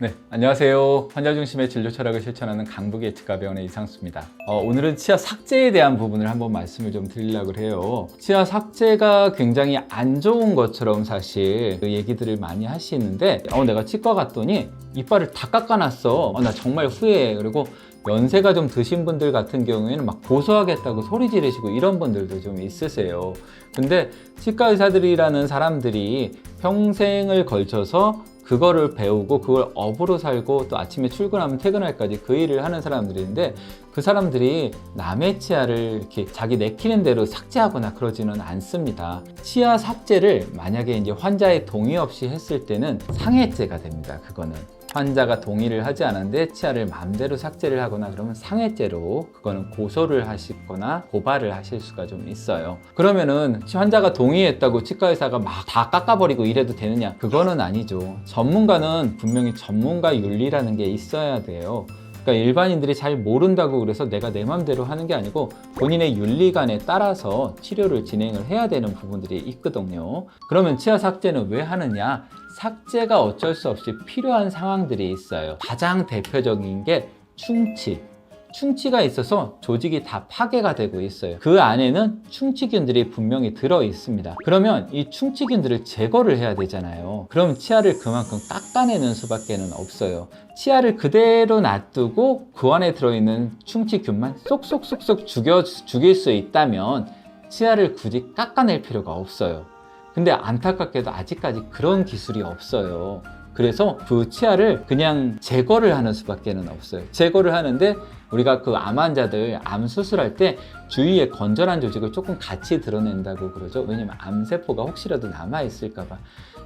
네, 안녕하세요. 환자 중심의 진료 철학을 실천하는 강북 예측가병원의 이상수입니다. 오늘은 치아 삭제에 대한 부분을 한번 말씀을 좀 드리려고 해요. 치아 삭제가 굉장히 안 좋은 것처럼 사실 그 얘기들을 많이 하시는데 내가 치과 갔더니 이빨을 다 깎아놨어. 나 정말 후회해. 그리고 연세가 좀 드신 분들 같은 경우에는 막 고소하겠다고 소리 지르시고 이런 분들도 좀 있으세요. 근데 치과 의사들이라는 사람들이 평생을 걸쳐서 그거를 배우고 그걸 업으로 살고 또 아침에 출근하면 퇴근할까지 그 일을 하는 사람들인데 그 사람들이 남의 치아를 이렇게 자기 내키는 대로 삭제하거나 그러지는 않습니다. 치아 삭제를 만약에 이제 환자의 동의 없이 했을 때는 상해죄가 됩니다. 그거는 환자가 동의를 하지 않았는데 치아를 마음대로 삭제를 하거나 그러면 상해죄로 그거는 고소를 하시거나 고발을 하실 수가 좀 있어요. 그러면은 환자가 동의했다고 치과 의사가 막 다 깎아버리고 이래도 되느냐? 그거는 아니죠. 전문가는 분명히 전문가 윤리라는 게 있어야 돼요. 그러니까 일반인들이 잘 모른다고 그래서 내가 내 맘대로 하는 게 아니고 본인의 윤리관에 따라서 치료를 진행을 해야 되는 부분들이 있거든요. 그러면 치아 삭제는 왜 하느냐? 삭제가 어쩔 수 없이 필요한 상황들이 있어요. 가장 대표적인 게 충치. 충치가 있어서 조직이 다 파괴가 되고 있어요. 그 안에는 충치균들이 분명히 들어 있습니다. 그러면 이 충치균들을 제거를 해야 되잖아요. 그럼 치아를 그만큼 깎아내는 수밖에는 없어요. 치아를 그대로 놔두고 그 안에 들어있는 충치균만 쏙쏙쏙쏙 죽일 수 있다면 치아를 굳이 깎아낼 필요가 없어요. 근데 안타깝게도 아직까지 그런 기술이 없어요. 그래서 그 치아를 그냥 제거를 하는 수밖에는 없어요. 제거를 하는데 우리가 그 암 환자들 암 수술할 때 주위에 건전한 조직을 조금 같이 드러낸다고 그러죠. 왜냐면 암세포가 혹시라도 남아있을까봐.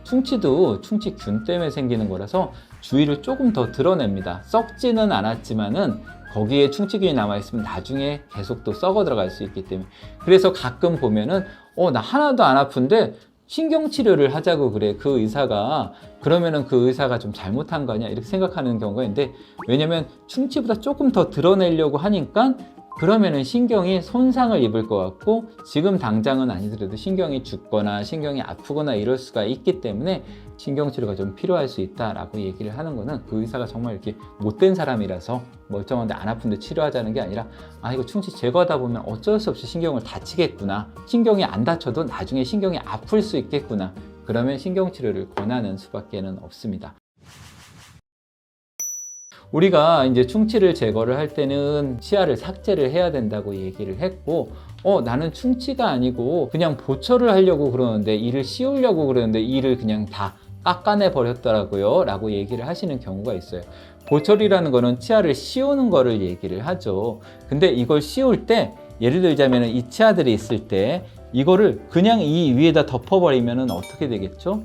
충치도 충치균 때문에 생기는 거라서 주위를 조금 더 드러냅니다. 썩지는 않았지만은 거기에 충치균이 남아있으면 나중에 계속 또 썩어 들어갈 수 있기 때문에. 그래서 가끔 보면은 나 하나도 안 아픈데 신경치료를 하자고 그래. 그 의사가. 그러면은 그 의사가 좀 잘못한 거 아니야? 이렇게 생각하는 경우가 있는데, 왜냐면 충치보다 조금 더 드러내려고 하니까 그러면은 신경이 손상을 입을 것 같고 지금 당장은 아니더라도 신경이 죽거나 신경이 아프거나 이럴 수가 있기 때문에 신경치료가 좀 필요할 수 있다라고 얘기를 하는 거는 그 의사가 정말 이렇게 못된 사람이라서 멀쩡한데 안 아픈데 치료하자는 게 아니라 이거 충치 제거하다 보면 어쩔 수 없이 신경을 다치겠구나. 신경이 안 다쳐도 나중에 신경이 아플 수 있겠구나. 그러면 신경치료를 권하는 수밖에는 없습니다. 우리가 이제 충치를 제거를 할 때는 치아를 삭제를 해야 된다고 얘기를 했고, 나는 충치가 아니고 그냥 보철을 하려고 그러는데 이를 씌우려고 그러는데 이를 그냥 다 깎아내 버렸더라고요 라고 얘기를 하시는 경우가 있어요. 보철이라는 거는 치아를 씌우는 거를 얘기를 하죠. 근데 이걸 씌울 때 예를 들자면 이 치아들이 있을 때 이거를 그냥 이 위에다 덮어버리면 어떻게 되겠죠?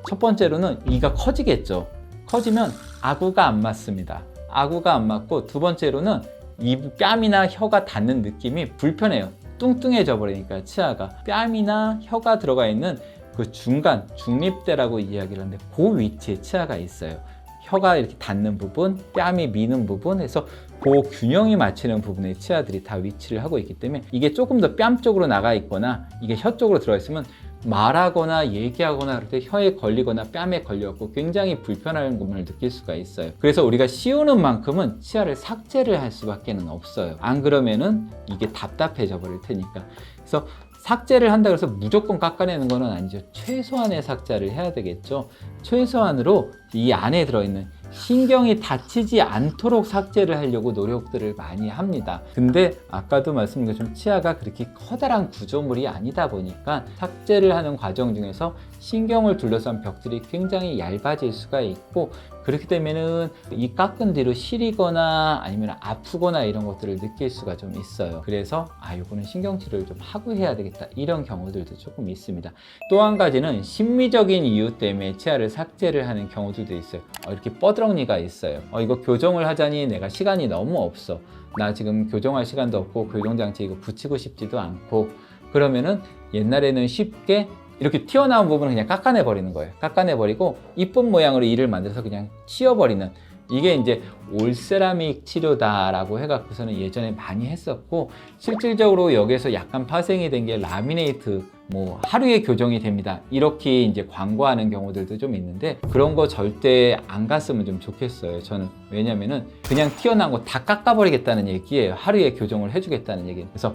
첫 번째로는 이가 커지겠죠. 커지면 아구가 안 맞습니다. 아구가 안 맞고 두 번째로는 이 뺨이나 혀가 닿는 느낌이 불편해요. 뚱뚱해져 버리니까 치아가. 뺨이나 혀가 들어가 있는 그 중간, 중립대라고 이야기를 하는데 그 위치에 치아가 있어요. 혀가 이렇게 닿는 부분, 뺨이 미는 부분 해서 그 균형이 맞추는 부분에 치아들이 다 위치를 하고 있기 때문에 이게 조금 더 뺨 쪽으로 나가 있거나 이게 혀 쪽으로 들어가 있으면 말하거나 얘기하거나 그럴 때 혀에 걸리거나 뺨에 걸려갖고 굉장히 불편한 감을 느낄 수가 있어요. 그래서 우리가 씌우는 만큼은 치아를 삭제를 할 수밖에 없어요. 안 그러면은 이게 답답해져 버릴 테니까. 그래서 삭제를 한다 그래서 무조건 깎아내는 건 아니죠. 최소한의 삭제를 해야 되겠죠. 최소한으로 이 안에 들어있는 신경이 다치지 않도록 삭제를 하려고 노력들을 많이 합니다. 근데 아까도 말씀드린 것처럼 치아가 그렇게 커다란 구조물이 아니다 보니까 삭제를 하는 과정 중에서 신경을 둘러싼 벽들이 굉장히 얇아질 수가 있고 그렇게 되면은 이 깎은 뒤로 시리거나 아니면 아프거나 이런 것들을 느낄 수가 좀 있어요. 그래서 이거는 신경치료를 좀 하고 해야 되겠다 이런 경우들도 조금 있습니다. 또 한 가지는 심리적인 이유 때문에 치아를 삭제를 하는 경우들도 있어요. 이렇게 뻐드렁니가 있어요. 이거 교정을 하자니 내가 시간이 너무 없어. 나 지금 교정할 시간도 없고 교정장치 이거 붙이고 싶지도 않고 그러면은 옛날에는 쉽게 이렇게 튀어나온 부분을 그냥 깎아내 버리는 거예요. 깎아내 버리고 이쁜 모양으로 이를 만들어서 그냥 치워버리는 이게 이제 올세라믹 치료다라고 해갖고서는 예전에 많이 했었고 실질적으로 여기에서 약간 파생이 된 게 라미네이트 뭐 하루에 교정이 됩니다 이렇게 이제 광고하는 경우들도 좀 있는데 그런 거 절대 안 갔으면 좀 좋겠어요. 저는 왜냐면은 그냥 튀어나온 거 다 깎아버리겠다는 얘기예요. 하루에 교정을 해주겠다는 얘기예요. 그래서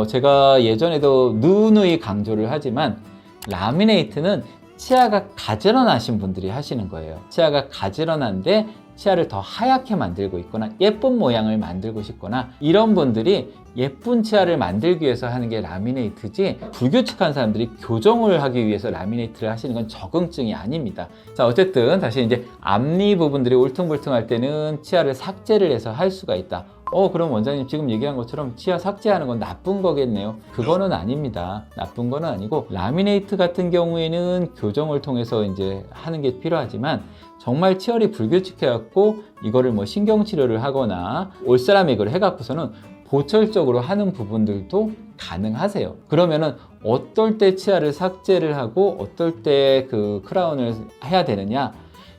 제가 예전에도 누누이 강조를 하지만 라미네이트는 치아가 가지런하신 분들이 하시는 거예요. 치아가 가지런한데 치아를 더 하얗게 만들고 있거나 예쁜 모양을 만들고 싶거나 이런 분들이 예쁜 치아를 만들기 위해서 하는 게 라미네이트지, 불규칙한 사람들이 교정을 하기 위해서 라미네이트를 하시는 건 적응증이 아닙니다. 자, 어쨌든 다시 이제 앞니 부분들이 울퉁불퉁할 때는 치아를 삭제를 해서 할 수가 있다. 그럼 원장님 지금 얘기한 것처럼 치아 삭제하는 건 나쁜 거겠네요. 그거는 아닙니다. 나쁜 거는 아니고 라미네이트 같은 경우에는 교정을 통해서 이제 하는 게 필요하지만 정말 치열이 불규칙해갖고 이거를 뭐 신경치료를 하거나 올세라믹을 해갖고서는 보철적으로 하는 부분들도 가능하세요. 그러면은 어떨 때 치아를 삭제를 하고 어떨 때 그 크라운을 해야 되느냐,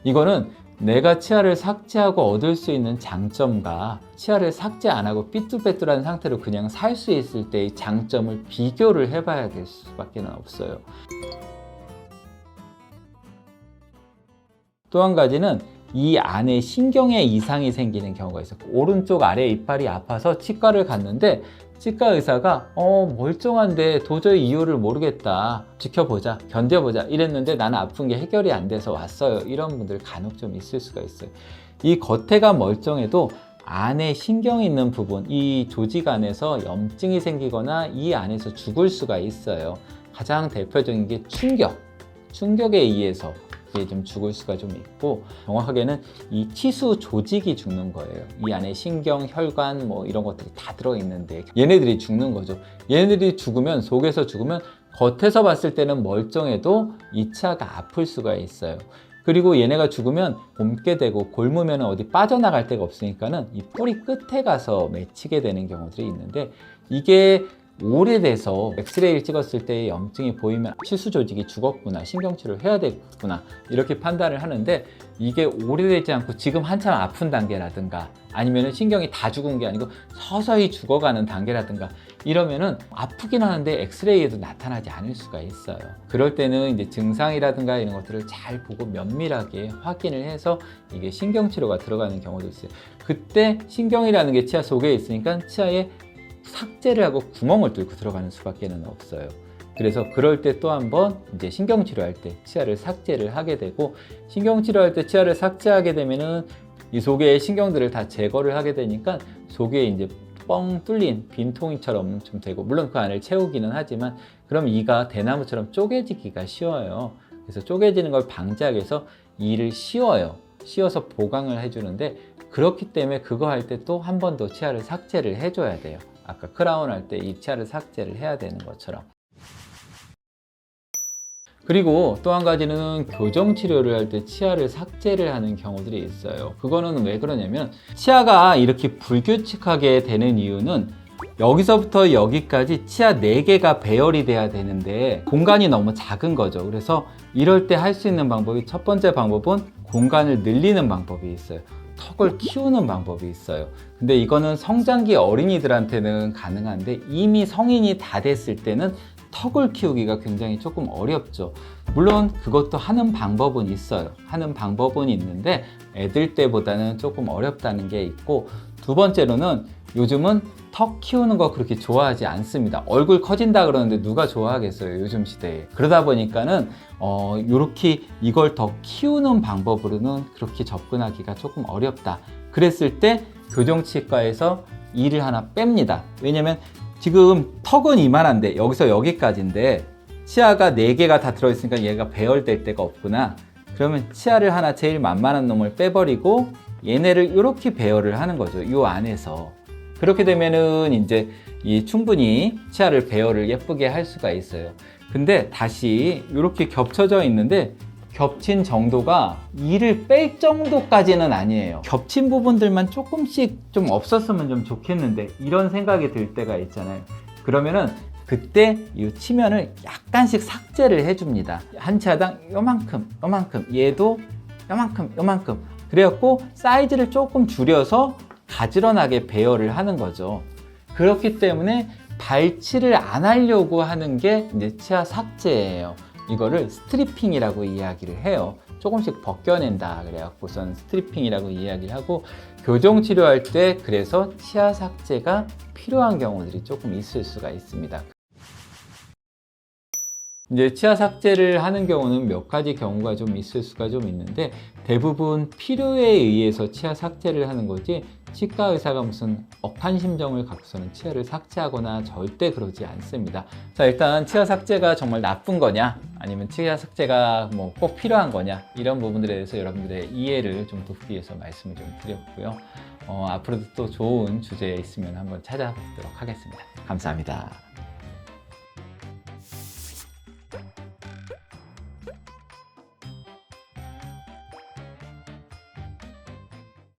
이거는 내가 치아를 삭제하고 얻을 수 있는 장점과 치아를 삭제 안 하고 삐뚤빼뚤한 상태로 그냥 살 수 있을 때의 장점을 비교를 해봐야 될 수밖에 없어요. 또 한 가지는 이 안에 신경에 이상이 생기는 경우가 있어요. 오른쪽 아래 이빨이 아파서 치과를 갔는데 치과 의사가 멀쩡한데 도저히 이유를 모르겠다, 지켜보자, 견뎌보자 이랬는데 나는 아픈 게 해결이 안 돼서 왔어요. 이런 분들 간혹 좀 있을 수가 있어요. 이 겉에가 멀쩡해도 안에 신경이 있는 부분, 이 조직 안에서 염증이 생기거나 이 안에서 죽을 수가 있어요. 가장 대표적인 게 충격에 의해서 좀 죽을 수가 좀 있고, 정확하게는 이 티수 조직이 죽는 거예요. 이 안에 신경, 혈관 뭐 이런 것들이 다 들어있는데 얘네들이 죽는 거죠. 얘네들이 죽으면, 속에서 죽으면 겉에서 봤을 때는 멀쩡해도 이 치아가 아플 수가 있어요. 그리고 얘네가 죽으면 곪게 되고 곪으면 어디 빠져나갈 데가 없으니까는 이 뿌리 끝에 가서 맺히게 되는 경우들이 있는데, 이게 오래돼서 엑스레이를 찍었을 때 염증이 보이면 치수 조직이 죽었구나, 신경치료를 해야 되겠구나 이렇게 판단을 하는데, 이게 오래되지 않고 지금 한참 아픈 단계라든가 아니면 신경이 다 죽은 게 아니고 서서히 죽어가는 단계라든가 이러면은 아프긴 하는데 엑스레이에도 나타나지 않을 수가 있어요. 그럴 때는 이제 증상이라든가 이런 것들을 잘 보고 면밀하게 확인을 해서 이게 신경치료가 들어가는 경우도 있어요. 그때 신경이라는 게 치아 속에 있으니까 치아에 삭제를 하고 구멍을 뚫고 들어가는 수밖에 없어요. 그래서 그럴 때 또 한번 이제 신경치료할 때 치아를 삭제를 하게 되고, 신경치료할 때 치아를 삭제하게 되면은 이 속에 신경들을 다 제거를 하게 되니까 속에 이제 뻥 뚫린 빈통이처럼 좀 되고, 물론 그 안을 채우기는 하지만 그럼 이가 대나무처럼 쪼개지기가 쉬워요. 그래서 쪼개지는 걸 방지하기 위해서 이를 씌워서 보강을 해주는데, 그렇기 때문에 그거 할 때 또 한 번 더 치아를 삭제를 해줘야 돼요. 아까 크라운 할 때 이 치아를 삭제를 해야 되는 것처럼. 그리고 또 한 가지는 교정 치료를 할 때 치아를 삭제를 하는 경우들이 있어요. 그거는 왜 그러냐면, 치아가 이렇게 불규칙하게 되는 이유는 여기서부터 여기까지 치아 4개가 배열이 돼야 되는데 공간이 너무 작은 거죠. 그래서 이럴 때 할 수 있는 방법이, 첫 번째 방법은 공간을 늘리는 방법이 있어요. 턱을 키우는 방법이 있어요. 근데 이거는 성장기 어린이들한테는 가능한데 이미 성인이 다 됐을 때는 턱을 키우기가 굉장히 조금 어렵죠. 물론 그것도 하는 방법은 있어요. 하는 방법은 있는데 애들 때보다는 조금 어렵다는 게 있고, 두 번째로는 요즘은 턱 키우는 거 그렇게 좋아하지 않습니다. 얼굴 커진다 그러는데 누가 좋아하겠어요, 요즘 시대에. 그러다 보니까는 요렇게 이걸 더 키우는 방법으로는 그렇게 접근하기가 조금 어렵다. 그랬을 때 교정치과에서 이를 하나 뺍니다. 왜냐면 지금 턱은 이만한데 여기서 여기까지인데 치아가 4개가 다 들어있으니까 얘가 배열될 데가 없구나. 그러면 치아를 하나 제일 만만한 놈을 빼버리고 얘네를 이렇게 배열을 하는 거죠, 이 안에서. 그렇게 되면은 이제 충분히 치아를 배열을 예쁘게 할 수가 있어요. 근데 다시 이렇게 겹쳐져 있는데 겹친 정도가 이를 뺄 정도까지는 아니에요. 겹친 부분들만 조금씩 좀 없었으면 좀 좋겠는데 이런 생각이 들 때가 있잖아요. 그러면은 그때 이 치면을 약간씩 삭제를 해줍니다. 한 치아당 요만큼, 얘도 요만큼. 그래갖고 사이즈를 조금 줄여서 가지런하게 배열을 하는 거죠. 그렇기 때문에 발치를 안 하려고 하는 게 이제 치아 삭제예요. 이거를 스트리핑이라고 이야기를 해요. 조금씩 벗겨낸다 그래갖고선 스트리핑이라고 이야기를 하고, 교정 치료할 때 그래서 치아 삭제가 필요한 경우들이 조금 있을 수가 있습니다. 이제 치아 삭제를 하는 경우는 몇 가지 경우가 좀 있을 수가 좀 있는데, 대부분 필요에 의해서 치아 삭제를 하는 거지, 치과 의사가 무슨 억한 심정을 갖고서는 치아를 삭제하거나 절대 그러지 않습니다. 자, 일단 치아 삭제가 정말 나쁜 거냐, 아니면 치아 삭제가 뭐 꼭 필요한 거냐, 이런 부분들에 대해서 여러분들의 이해를 좀 돕기 위해서 말씀을 좀 드렸고요. 앞으로도 또 좋은 주제 있으면 한번 찾아뵙도록 하겠습니다. 감사합니다.